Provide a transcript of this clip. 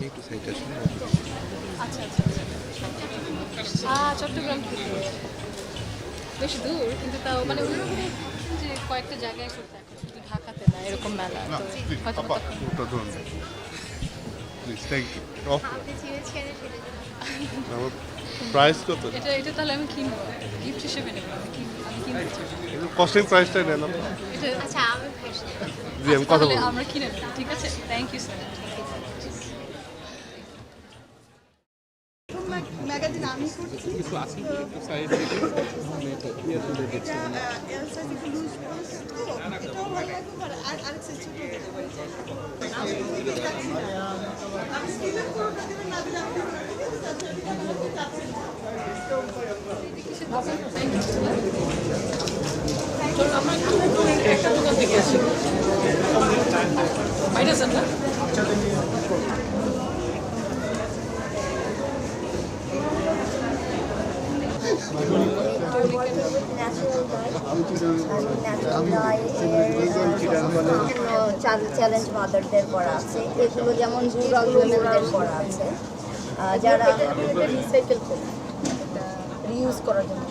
একটু সাইড আসুন। আচ্ছা আচ্ছা চট্টগ্রাম থেকে বেশ দূর, কিন্তু তাও মানে ওনারা মানে যে কয়েকটা জায়গায় করতে, এখন শুধু ঢাকাতে না এরকম মেলা, না তো প্লিজ হয়তো আপা তখন ওটা ধরুন প্লিজ থ্যাংক ইউ অফ আপনি ছিঁড়ে ছেড়ে ফেলে দিন। আমার প্রাইস কত এটা এটা তাহলে আমি কিনবো, গিফট হিসেবে নেবো, আমি কিনতে চাই। কস্টিং প্রাইসটাই নেন আপা এটা আচ্ছা আমি প্রশ্ন জি আমি কথা তাহলে বলবো আমরা কিনে নেবো, ঠিক আছে, thank you so much. Magazine আমি করছি কিছু আছে একটু সাইড থেকে ইয়ে তুলে দিচ্ছি এটা এর সাইজ একটু লুজ পড়েছে তো এটাও ভালো লাগবে আর আরেক সাইজ ছোট হতে পারে আমি বুঝতে পারছি না আপনি স্টিলের পুরোটা দিবেন না দিলে আপনি আমরা একটা দোকান থেকে আসি, বাইরে যান না। চ্যালেঞ্জ মাদারদের করা আছে, এগুলো যেমন রুরাল উইমেনদের করা আছে, যারা রিসাইকেল করে রিউজ করার জন্য।